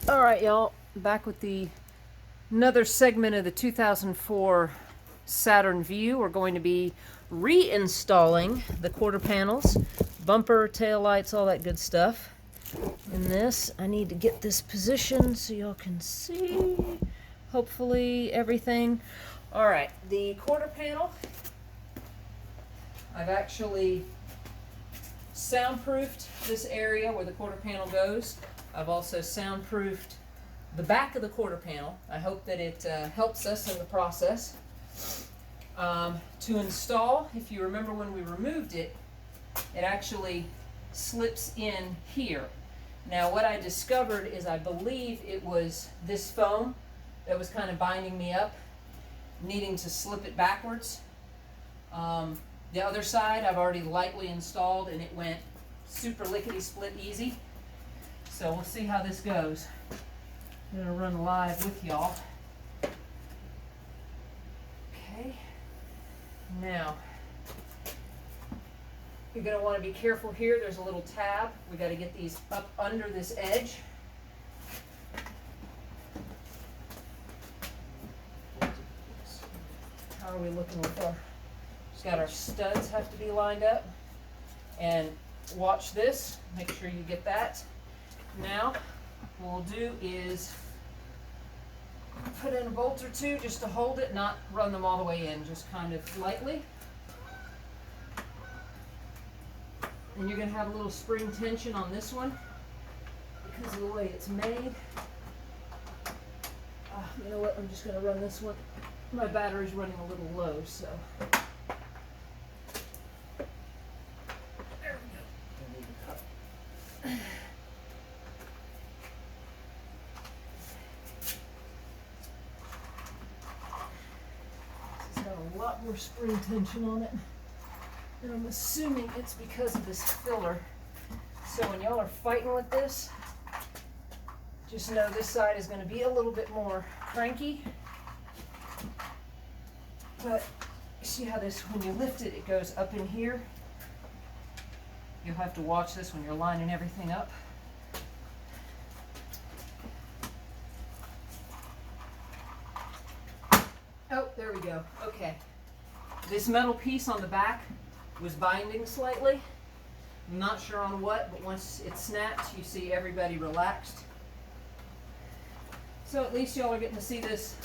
All right, y'all, back with another segment of the 2004 Saturn VUE. We're going to be reinstalling the quarter panels, bumper, tail lights, all that good stuff. In this, I need to get this positioned so y'all can see, hopefully, everything. All right, the quarter panel, I've actually soundproofed this area where the quarter panel goes. I've also soundproofed the back of the quarter panel. I hope that it helps us in the process. To install, if you remember when we removed it, it actually slips in here. Now what I discovered is I believe it was this foam that was kind of binding me up, needing to slip it backwards. The other side I've already lightly installed and it went super lickety-split easy. So we'll see how this goes. I'm gonna run live with y'all. Okay. Now, you're gonna want to be careful here. There's a little tab. We got to get these up under this edge. How are we looking with our? Just got our studs have to be lined up. And watch this. Make sure you get that. Now, what we'll do is put in a bolt or two just to hold it, not run them all the way in, just kind of lightly. And you're going to have a little spring tension on this one because of the way it's made. You know what, I'm just going to run this one. My battery's running a little low, so. There we go. A lot more spring tension on it, and I'm assuming it's because of this filler. So when y'all are fighting with this, just know this side is going to be a little bit more cranky. But see how this, when you lift it, it goes up in here. You'll have to watch this when you're lining everything up. Oh, there we go. Okay. This metal piece on the back was binding slightly. I'm not sure on what, but once it snapped, you see everybody relaxed. So at least y'all are getting to see this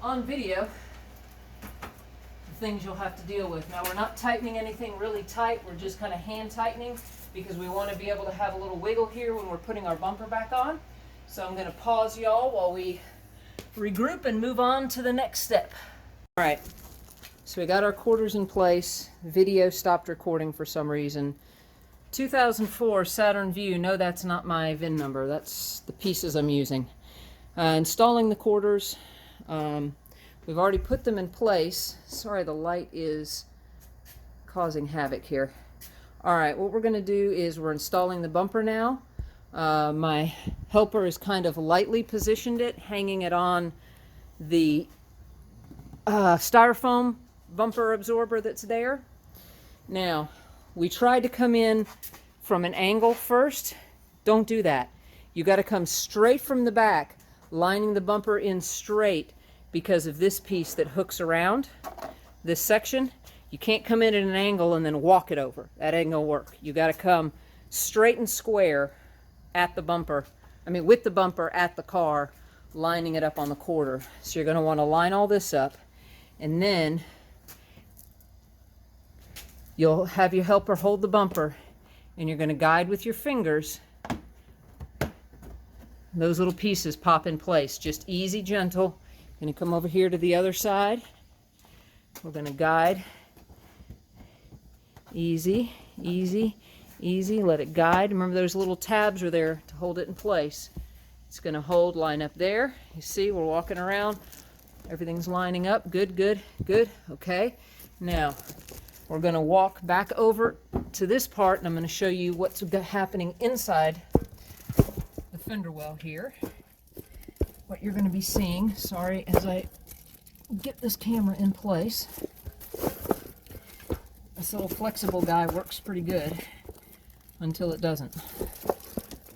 on video. The things you'll have to deal with. Now we're not tightening anything really tight. We're just kind of hand tightening because we want to be able to have a little wiggle here when we're putting our bumper back on. So I'm going to pause y'all while we regroup and move on to the next step. All right, so we got our quarters in place. Video stopped recording for some reason. 2004 Saturn VUE. No, that's not my VIN number. That's the pieces I'm using. Installing the quarters. We've already put them in place. Sorry, the light is causing havoc here. All right, what we're going to do is we're installing the bumper now. My helper is kind of lightly positioned it, hanging it on the styrofoam bumper absorber that's there. Now, we tried to come in from an angle first. Don't do that. You got to come straight from the back, lining the bumper in straight because of this piece that hooks around this section. You can't come in at an angle and then walk it over. That ain't gonna work. You got to come straight and square at the bumper, with the bumper at the car, lining it up on the quarter. So you're going to want to line all this up, and then you'll have your helper hold the bumper, and you're going to guide with your fingers. Those little pieces pop in place. Just easy, gentle. Going to come over here to the other side. We're going to guide. Easy, easy. Easy, let it guide. Remember those little tabs are there to hold it in place. It's going to hold, line up there. You see, we're walking around. Everything's lining up. Good, good, good. Okay. Now, we're going to walk back over to this part, and I'm going to show you what's happening inside the fender well here. What you're going to be seeing, sorry, as I get this camera in place. This little flexible guy works pretty good until it doesn't.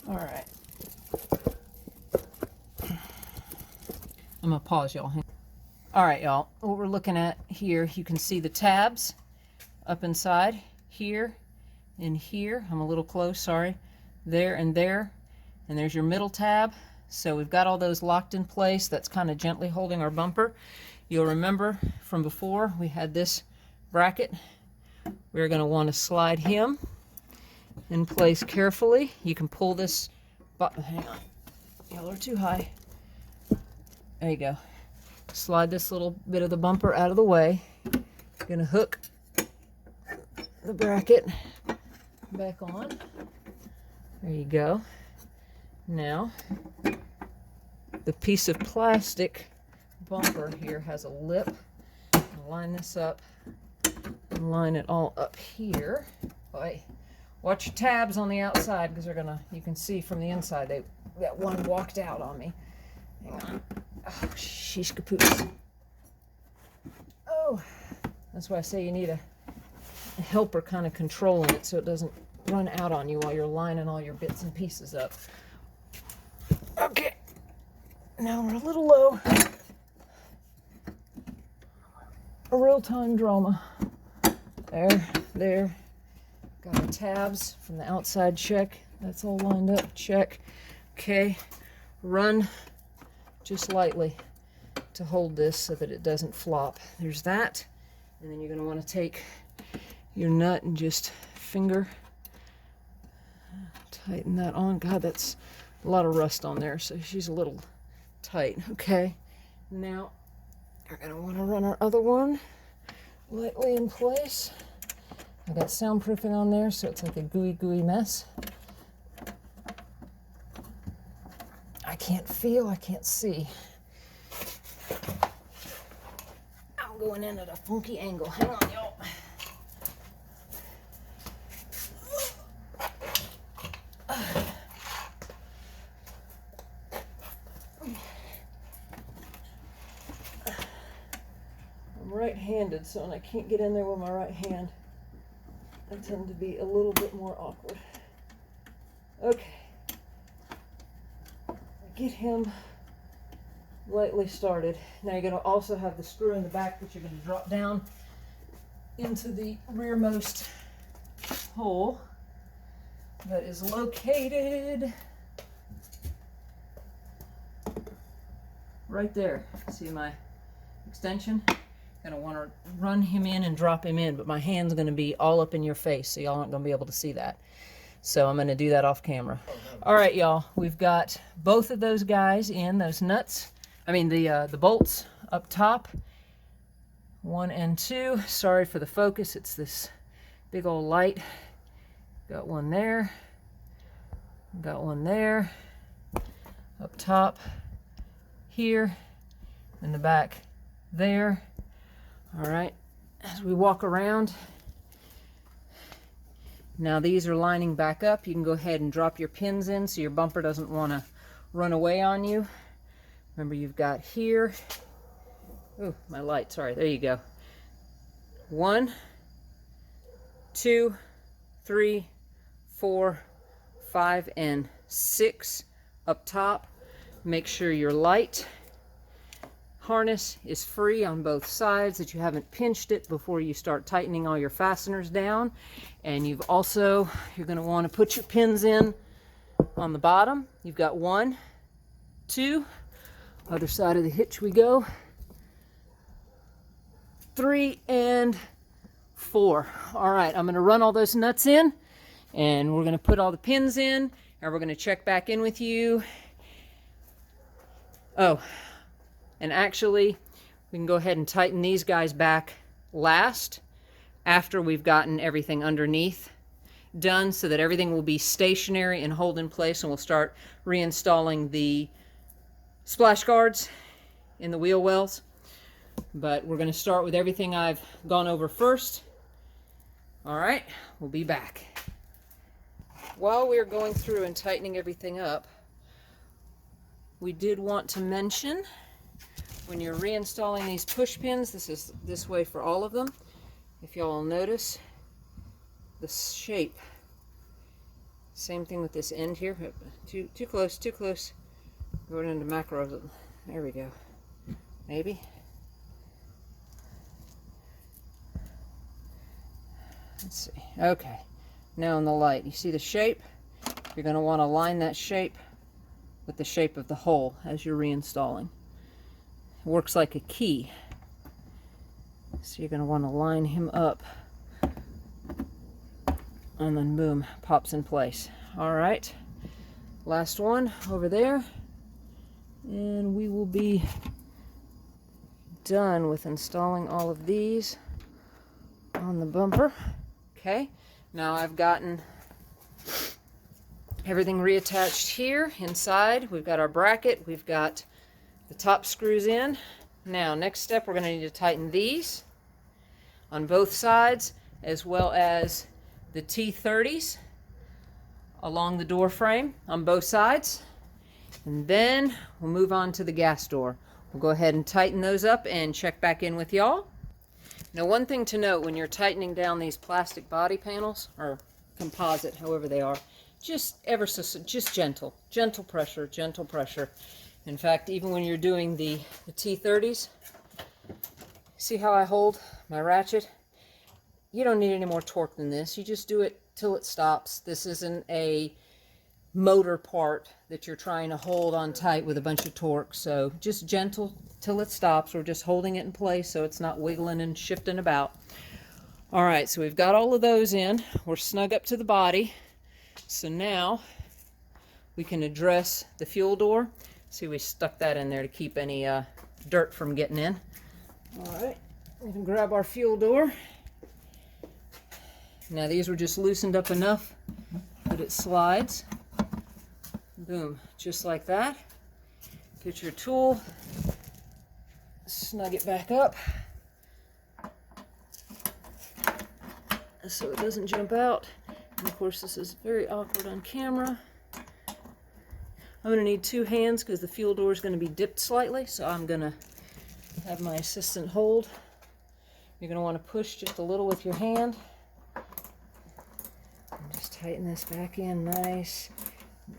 All right. I'm gonna pause, y'all. All right, y'all, what we're looking at here, you can see the tabs up inside here and here. I'm a little close, sorry. There and there, and there's your middle tab. So we've got all those locked in place. That's kind of gently holding our bumper. You'll remember from before we had this bracket. We're going to want to slide him in place carefully. You can pull this, hang on, y'all are too high. There you go. Slide this little bit of the bumper out of the way. Going to hook the bracket back on. There you go. Now, the piece of plastic bumper here has a lip. I'll line this up and line it all up here. Boy, watch your tabs on the outside because they're gonna, you can see from the inside, that one walked out on me. Hang on. Oh, sheesh capoose. Oh, that's why I say you need a helper kind of controlling it so it doesn't run out on you while you're lining all your bits and pieces up. Okay, now we're a little low. A real-time drama. There. Got our tabs from the outside, check. That's all lined up, check. Okay, run just lightly to hold this so that it doesn't flop. There's that. And then you're going to want to take your nut and just finger tighten that on. God, that's a lot of rust on there, so she's a little tight. Okay, now we're going to want to run our other one lightly in place. I got soundproofing on there, so it's like a gooey mess. I can't feel, I can't see. I'm going in at a funky angle. Hang on, y'all. I'm right-handed, so when I can't get in there with my right hand, I tend to be a little bit more awkward. Okay. Get him lightly started. Now you're going to also have the screw in the back that you're going to drop down into the rearmost hole that is located right there. See my extension? Gonna want to run him in and drop him in, but my hand's going to be all up in your face, so y'all aren't going to be able to see that. So I'm going to do that off camera. All right, y'all, we've got both of those guys in, those nuts. I mean the bolts up top, 1 and 2. Sorry for the focus, it's this big old light. Got one there, got one there, up top here, in the back there. All right, as we walk around, now these are lining back up. You can go ahead and drop your pins in so your bumper doesn't want to run away on you. Remember, you've got here, oh, my light, sorry, there you go. 1, 2, 3, 4, 5, and 6 up top. Make sure your light harness is free on both sides, that you haven't pinched it before you start tightening all your fasteners down. And you've also, you're going to want to put your pins in on the bottom. You've got 1, 2, other side of the hitch we go, 3, and 4. All right, I'm going to run all those nuts in, and we're going to put all the pins in, and we're going to check back in with you. Oh, and actually, we can go ahead and tighten these guys back last, after we've gotten everything underneath done, so that everything will be stationary and hold in place, and we'll start reinstalling the splash guards in the wheel wells. But we're going to start with everything I've gone over first. All right, we'll be back. While we're going through and tightening everything up, we did want to mention, when you're reinstalling these push pins, this is this way for all of them. If y'all will notice the shape. Same thing with this end here. Too close, too close. Going into macro. There we go. maybe. Let's see. Okay. Now in the light, you see the shape? You're going to want to line that shape with the shape of the hole as you're reinstalling. It works like a key. So you're going to want to line him up. And then boom, pops in place. All right. Last one over there. And we will be done with installing all of these on the bumper. Okay. Now I've gotten everything reattached here inside. We've got our bracket. We've got the top screws in. Now, next step, we're going to need to tighten these on both sides, as well as the T30s along the door frame on both sides. And then we'll move on to the gas door. We'll go ahead and tighten those up and check back in with y'all. Now, one thing to note when you're tightening down these plastic body panels, or composite, however they are, just ever so, just gentle pressure, gentle pressure. In fact, even when you're doing the T30s, see how I hold my ratchet? You don't need any more torque than this. You just do it till it stops. This isn't a motor part that you're trying to hold on tight with a bunch of torque. So just gentle till it stops. We're just holding it in place so it's not wiggling and shifting about. All right, so we've got all of those in. We're snug up to the body. So now we can address the fuel door. See, we stuck that in there to keep any dirt from getting in. All right, we can grab our fuel door. Now these were just loosened up enough that it slides. Boom, just like that. Get your tool, snug it back up so it doesn't jump out. And of course, this is very awkward on camera. I'm going to need two hands because the fuel door is going to be dipped slightly, so I'm going to have my assistant hold. You're going to want to push just a little with your hand. And just tighten this back in nice.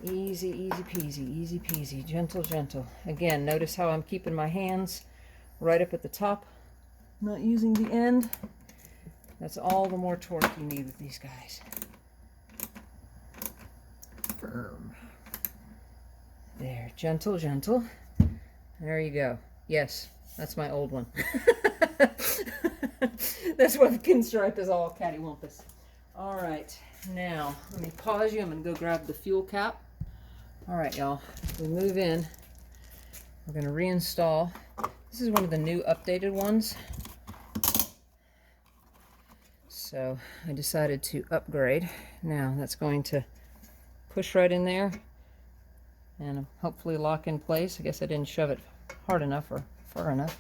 Easy, easy peasy, easy peasy, gentle, gentle. Again, notice how I'm keeping my hands right up at the top, not using the end. That's all the more torque you need with these guys. Firm. There, gentle, gentle. There you go. Yes, that's my old one. That's why the pinstripe is all cattywampus. All right, now let me pause you. I'm going to go grab the fuel cap. All right, y'all. We move in. We're going to reinstall. This is one of the new updated ones. So I decided to upgrade. Now that's going to push right in there and hopefully lock in place. I guess I didn't shove it hard enough or far enough.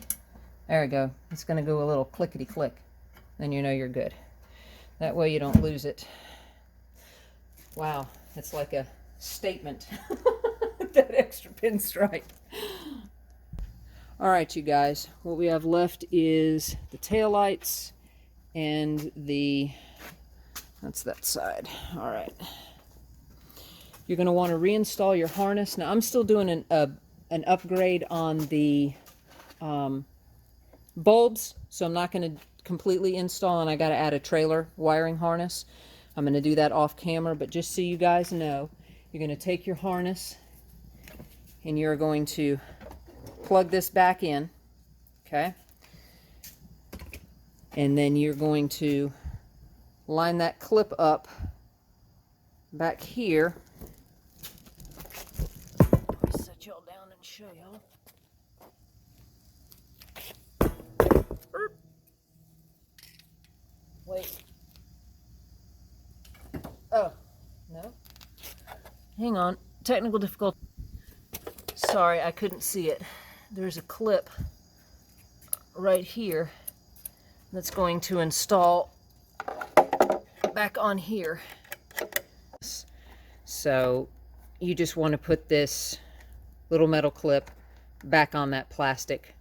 There we go. It's going to go a little clickety click. Then you know you're good. That way you don't lose it. Wow, it's like a statement. That extra pinstripe. All right, you guys. What we have left is the taillights and that's that side. All right. You're going to want to reinstall your harness. Now I'm still doing an upgrade on the bulbs, so I'm not going to completely install, and I got to add a trailer wiring harness. I'm going to do that off camera, but just so you guys know, you're going to take your harness and you're going to plug this back in, okay? And then you're going to line that clip up back here. Set y'all down and show y'all. Wait. Oh, no. Hang on. Technical difficulty. Sorry, I couldn't see it. There's a clip right here that's going to install back on here. So you just want to put this little metal clip back on that plastic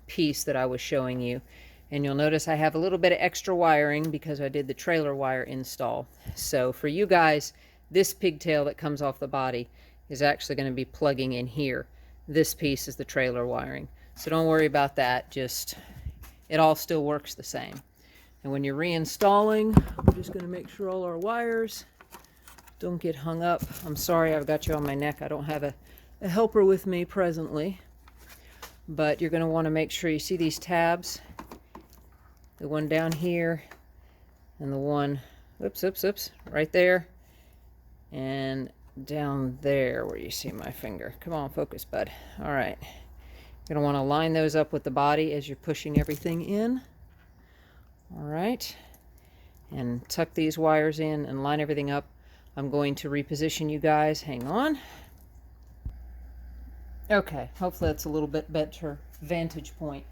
piece that I was showing you. And you'll notice I have a little bit of extra wiring because I did the trailer wire install. So for you guys, this pigtail that comes off the body is actually going to be plugging in here. This piece is the trailer wiring. So don't worry about that. Just, it all still works the same. And when you're reinstalling, we're just going to make sure all our wires don't get hung up. I'm sorry I've got you on my neck. I don't have a helper with me presently. But you're going to want to make sure you see these tabs. The one down here and the one, oops, right there. And down there where you see my finger. Come on, focus, bud. All right. You're going to want to line those up with the body as you're pushing everything in. All right. And tuck these wires in and line everything up. I'm going to reposition you guys. Hang on. Okay, hopefully that's a little bit better vantage point.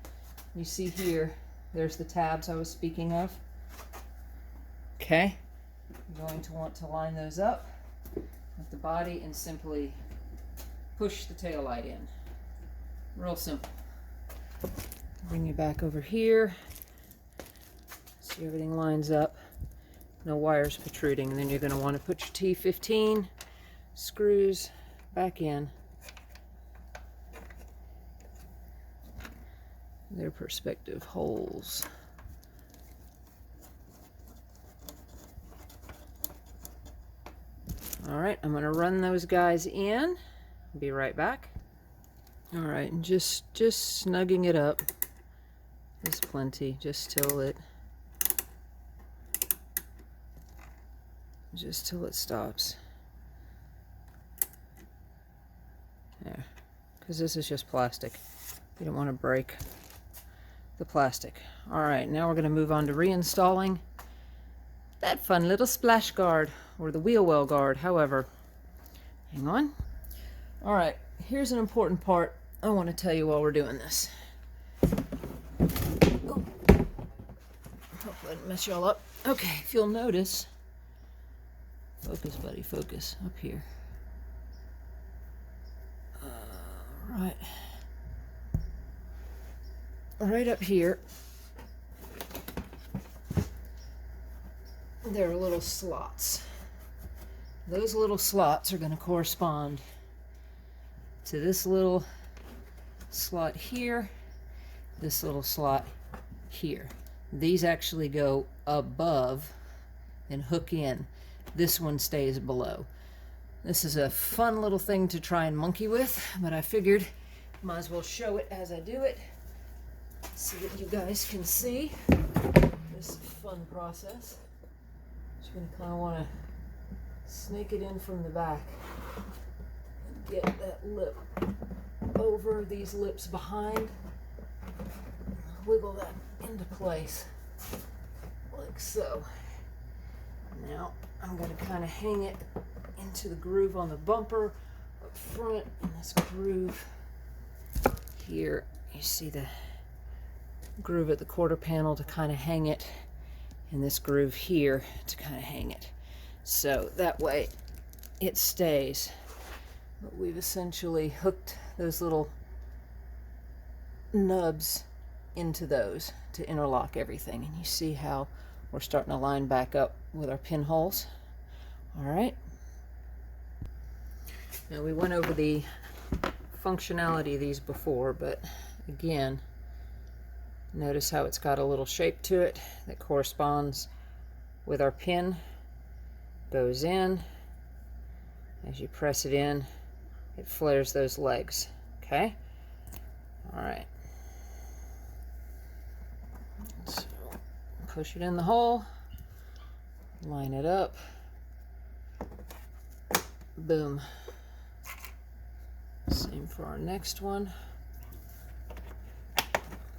You see here, there's the tabs I was speaking of. Okay. You're going to want to line those up with the body and simply push the tail light in. Real simple. Bring you back over here. See everything lines up. No wires protruding. And then you're going to want to put your T15 screws back in their perspective holes. All right, I'm going to run those guys in. Be right back. All right, and just snugging it up is plenty, just till it stops. There, because this is just plastic. You don't want to break the plastic. All right, now we're going to move on to reinstalling that fun little splash guard, or the wheel well guard, however. Hang on. All right, here's an important part I want to tell you while we're doing this. Oh. Hopefully I didn't mess y'all up. Okay, if you'll notice, focus, buddy, focus, up here. Right. Right up here, there are little slots. Those little slots are going to correspond to this little slot here, this little slot here. These actually go above and hook in. This one stays below. This is a fun little thing to try and monkey with, but I figured might as well show it as I do it so that you guys can see this fun process. Just going to kind of want to snake it in from the back and get that lip over these lips behind. Wiggle that into place like so. Now I'm going to kind of hang it into the groove on the bumper up front, in this groove here. You see the groove at the quarter panel to kind of hang it, and this groove here to kind of hang it. So that way it stays. But we've essentially hooked those little nubs into those to interlock everything. And you see how we're starting to line back up with our pinholes. All right. Now we went over the functionality of these before, but again, notice how it's got a little shape to it that corresponds with our pin. Goes in. As you press it in, it flares those legs. Okay? All right. So push it in the hole. Line it up. Boom. Same for our next one.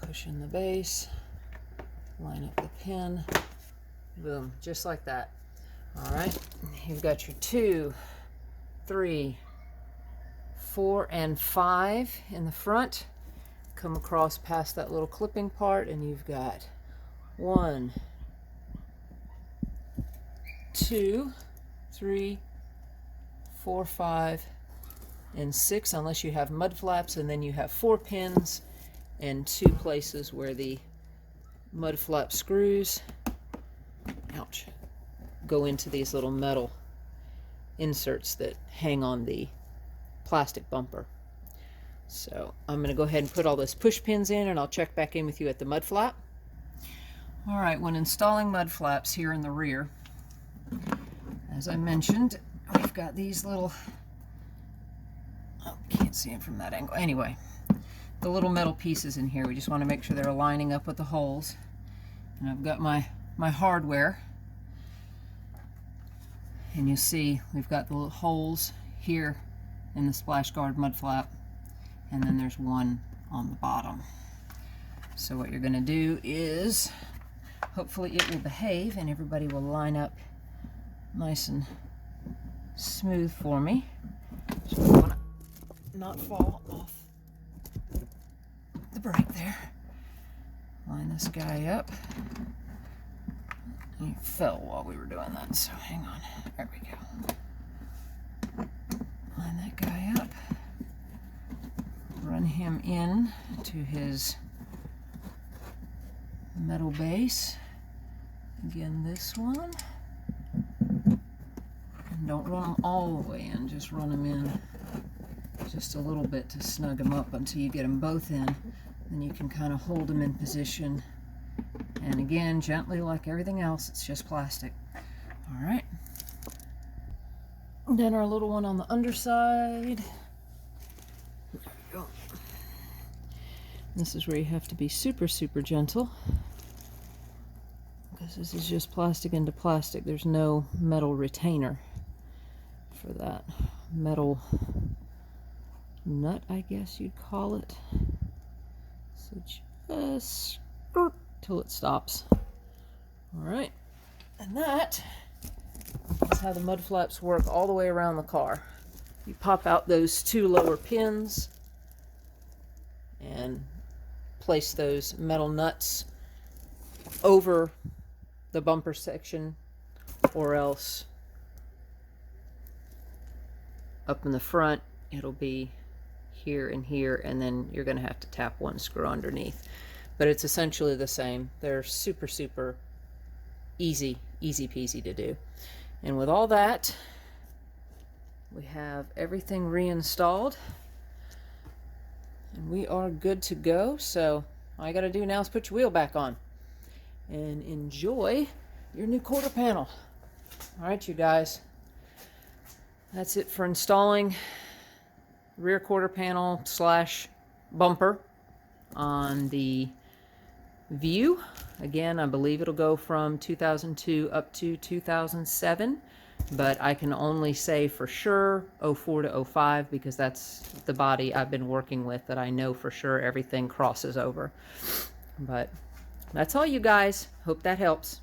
Push in the base. Line up the pin. Boom. Just like that. All right. You've got your 2, 3, 4, and 5 in the front. Come across past that little clipping part, and you've got 1, 2, 3, 4, 5, and 6, unless you have mud flaps, and then you have 4 pins and 2 places where the mud flap screws, ouch, go into these little metal inserts that hang on the plastic bumper. So I'm going to go ahead and put all those push pins in, and I'll check back in with you at the mud flap. All right, when installing mud flaps here in the rear, as I mentioned, we've got these little, oh, can't see them from that angle. Anyway, the little metal pieces in here, we just want to make sure they're lining up with the holes. And I've got my hardware, and you see we've got the little holes here in the splash guard mud flap, and then there's one on the bottom. So what you're going to do is, hopefully it will behave and everybody will line up nice and smooth for me. So I want to not fall off the brake there. Line this guy up. He fell while we were doing that, so hang on. There we go. Line that guy up. Run him in to his metal base. Again, this one. And don't run them all the way in, just run them in just a little bit to snug them up until you get them both in. Then you can kind of hold them in position. And again, gently, like everything else, it's just plastic. All right. Then our little one on the underside. There we go. This is where you have to be super, super gentle, because this is just plastic into plastic. There's no metal retainer for that metal nut, I guess you'd call it. So just till it stops. All right, and that is how the mud flaps work all the way around the car. You pop out those two lower pins and place those metal nuts over the bumper section, or else up in the front it'll be here and here, and then you're going to have to tap one screw underneath. But it's essentially the same. They're super, super easy peasy to do. And with all that, we have everything reinstalled, and we are good to go. So all I got to do now is put your wheel back on and enjoy your new quarter panel. All right, you guys, that's it for installing rear quarter panel slash bumper on the VUE. Again, I believe it'll go from 2002 up to 2007, but I can only say for sure 04 to 05 because that's the body I've been working with, that I know for sure everything crosses over. But that's all, you guys. Hope that helps.